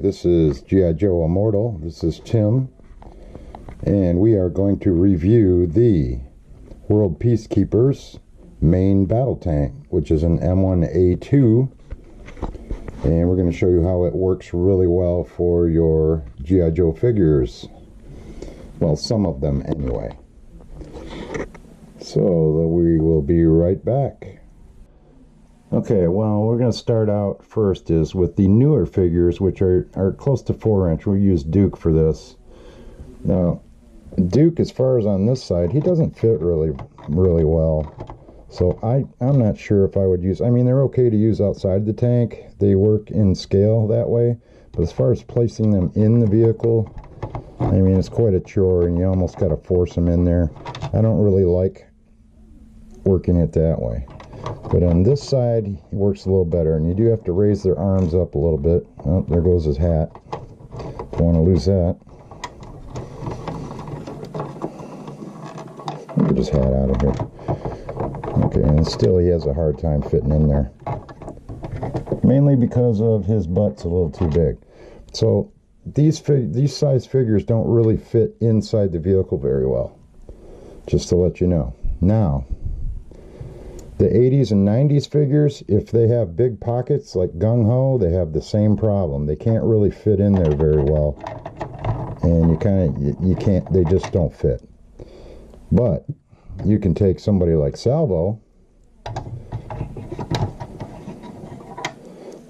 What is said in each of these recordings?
this is G.I. Joe Immortal. This is Tim, and we are going to review the World Peacekeepers main battle tank, which is an M1A2, and we're going to show you how it works really well for your G.I. Joe figures. Well, some of them anyway. So we will be right back. Okay, well, we're going to start out first is with the newer figures, which are close to 4-inch. We'll use Duke for this. Now, Duke, as far as on this side, he doesn't fit really well. So I'm not sure if I would use, I mean, they're okay to use outside the tank. They work in scale that way. But as far as placing them in the vehicle, I mean, it's quite a chore, and you almost got to force them in there. I don't really like working it that way. But on this side, it works a little better, and you do have to raise their arms up a little bit. Oh, there goes his hat. Don't want to lose that. Get his hat out of here. Okay, and still he has a hard time fitting in there. Mainly because of his butt's a little too big. So these size figures don't really fit inside the vehicle very well. Just to let you know. Now, the 80s and 90s figures, if they have big pockets like Gung Ho, they have the same problem. They can't really fit in there very well. And you can't, they just don't fit. But you can take somebody like Salvo,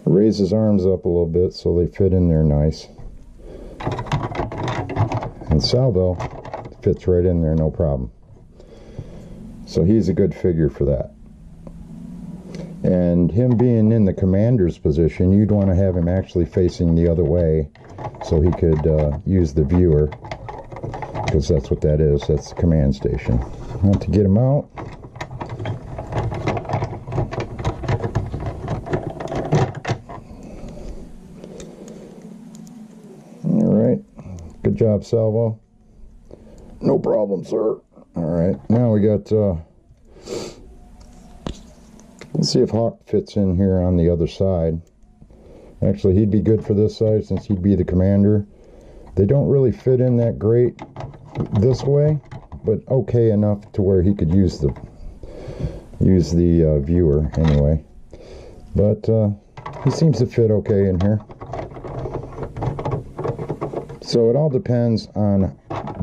raise his arms up a little bit so they fit in there nice. And Salvo fits right in there, no problem. So he's a good figure for that. And him being in the commander's position, you'd want to have him actually facing the other way so he could use the viewer, because that's what that is. That's the command station. Now to get him out, alright, good job, Salvo. No problem, sir. Alright, now we got let's see if Hawk fits in here on the other side. Actually, he'd be good for this side since he'd be the commander. They don't really fit in that great this way, but okay enough to where he could use the viewer anyway. But he seems to fit okay in here. So it all depends on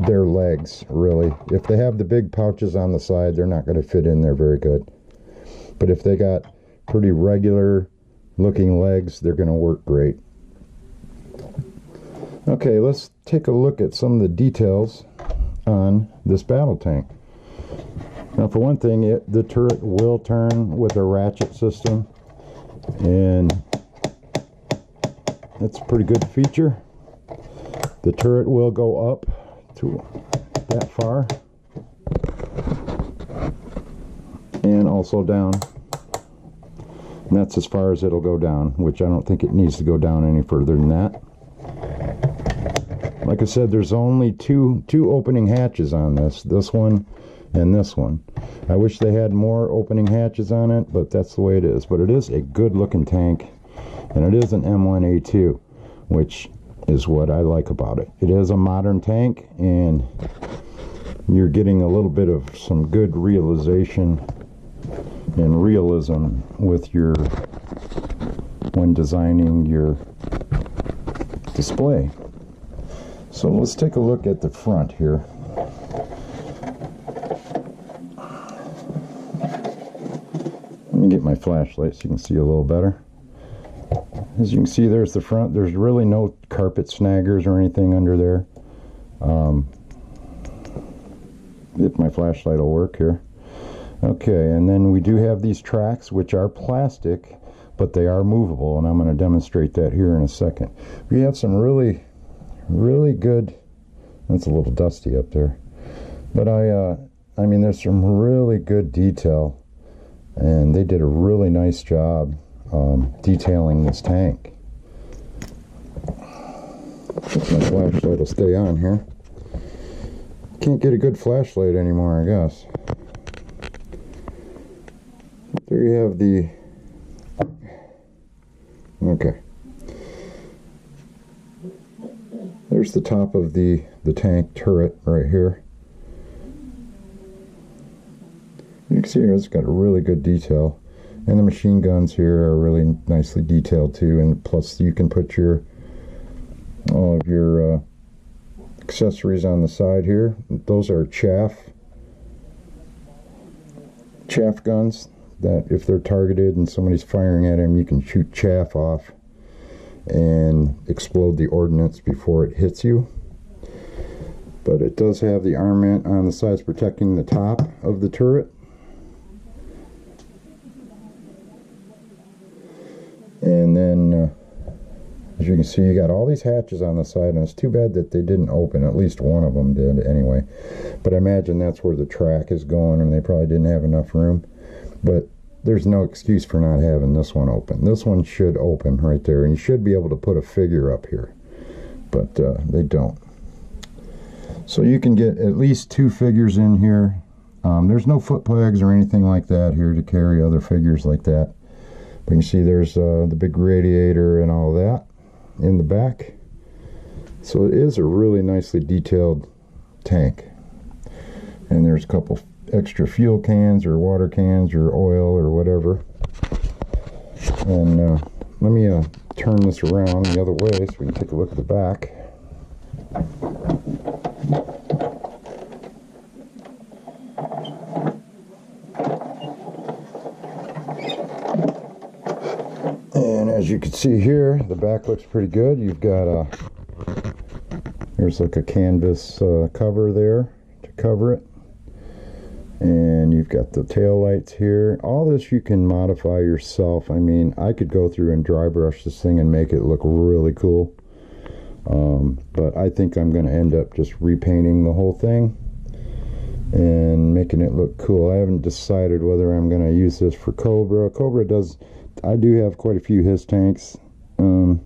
their legs, really. If they have the big pouches on the side, they're not going to fit in there very good. But if they got pretty regular looking legs, they're going to work great. Okay, let's take a look at some of the details on this battle tank. Now, for one thing, the turret will turn with a ratchet system, and that's a pretty good feature. The turret will go up to that far, and also down. And that's as far as it'll go down, which I don't think it needs to go down any further than that. Like I said, there's only two opening hatches on this one and this one. I wish they had more opening hatches on it, but that's the way it is. But it is a good looking tank, and it is an M1A2, which is what I like about it. It is a modern tank, and you're getting a little bit of some good realization and realism with when designing your display. So let's take a look at the front here. Let me get my flashlight so you can see a little better. As you can see, there's the front. There's really no carpet snaggers or anything under there. If my flashlight will work here. Okay, and then we do have these tracks, which are plastic, but they are movable, and I'm going to demonstrate that here in a second. We have some really good, that's a little dusty up there, but I mean, there's some really good detail, and they did a really nice job detailing this tank. If my flashlight will stay on here. Can't get a good flashlight anymore, I guess. There you have the, okay. There's the top of the tank turret right here. You can see here it's got a really good detail. And the machine guns here are really nicely detailed too. And plus you can put all of your accessories on the side here. Those are chaff guns that if they're targeted and somebody's firing at them, you can shoot chaff off and explode the ordnance before it hits you. But it does have the armament on the sides protecting the top of the turret. And then as you can see, you got all these hatches on the side, and it's too bad that they didn't open. At least one of them did anyway, but I imagine that's where the track is going, and they probably didn't have enough room. But there's no excuse for not having this one open. This one should open right there, and you should be able to put a figure up here, but they don't. So you can get at least 2 figures in here. There's no foot pegs or anything like that here to carry other figures like that. But you can see there's the big radiator and all that in the back. So it is a really nicely detailed tank. And there's a couple extra fuel cans or water cans or oil or whatever. And let me turn this around the other way so we can take a look at the back. And as you can see here, the back looks pretty good. You've got there's like a canvas cover there to cover it. And you've got the tail lights here. All this you can modify yourself. I mean, I could go through and dry brush this thing and make it look really cool. But I think I'm going to end up just repainting the whole thing and making it look cool. I haven't decided whether I'm going to use this for Cobra. I do have quite a few his tanks, and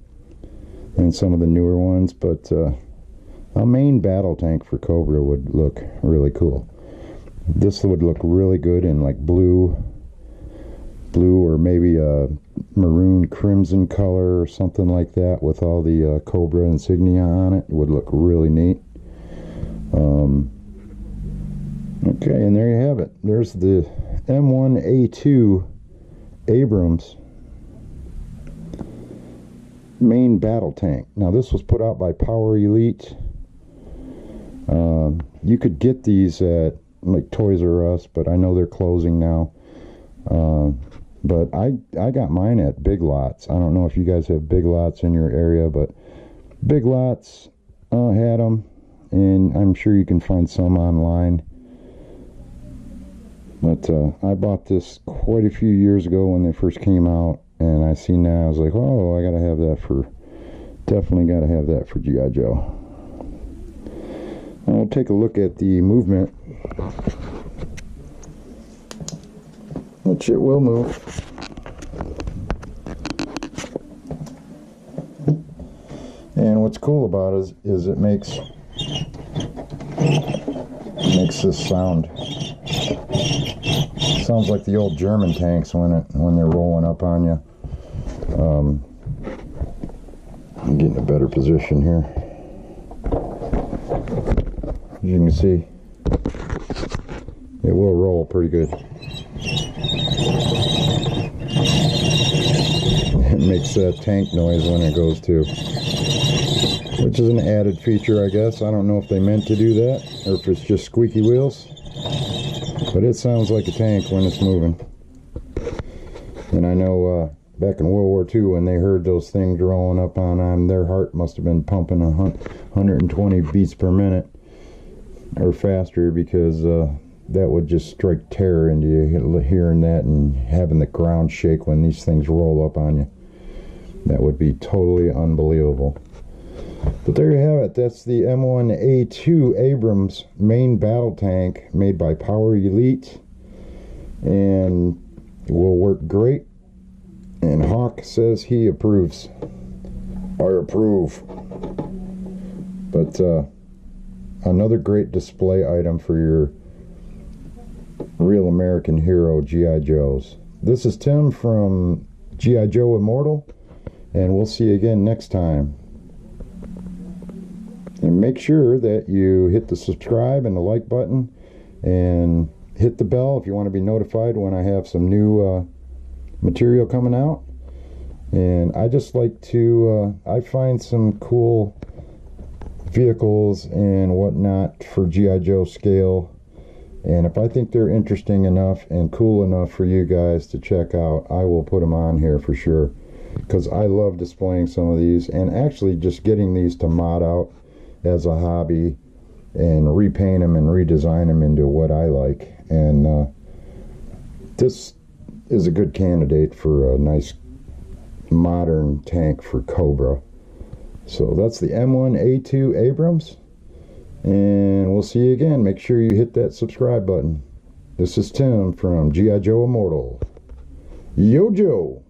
some of the newer ones, but a main battle tank for Cobra would look really cool. This would look really good in like blue or maybe a maroon crimson color or something like that with all the Cobra insignia on it. It would look really neat. Okay, and there you have it. There's the M1A2 Abrams main battle tank. Now this was put out by Power Elite. You could get these at like Toys R Us, but I know they're closing now. But I got mine at Big Lots. I don't know if you guys have Big Lots in your area, but Big Lots had them, and I'm sure you can find some online. But I bought this quite a few years ago when they first came out, and I see now, I was like, oh, I gotta have that definitely gotta have that for G.I. Joe. And we'll take a look at the movement, which it will move. And what's cool about it is it makes this sound. Sounds like the old German tanks when they're rolling up on you. I'm getting a better position here. As you can see, it will roll pretty good. It makes that tank noise when it goes to, which is an added feature, I guess. I don't know if they meant to do that or if it's just squeaky wheels, but it sounds like a tank when it's moving. And I know back in World War II, when they heard those things rolling up on them, their heart must have been pumping 120 beats per minute or faster, because that would just strike terror into you, hearing that and having the ground shake when these things roll up on you. That would be totally unbelievable. But there you have it. That's the M1A2 Abrams main battle tank made by Power Elite, and it will work great. And Hawk says he approves. I approve. But another great display item for your real American hero G.I. Joes. This is Tim from G.I. Joe Immortal, and we'll see you again next time. And make sure that you hit the subscribe and the like button, and hit the bell if you want to be notified when I have some new material coming out. And I just like to I find some cool vehicles and whatnot for G.I. Joe scale, and if I think they're interesting enough and cool enough for you guys to check out, I will put them on here for sure, because I love displaying some of these and actually just getting these to mod out as a hobby and repaint them and redesign them into what I like. And this is a good candidate for a nice modern tank for Cobra. So that's the M1A2 Abrams, and we'll see you again. Make sure you hit that subscribe button. This is Tim from G.I. Joe Immortal. Yo Joe!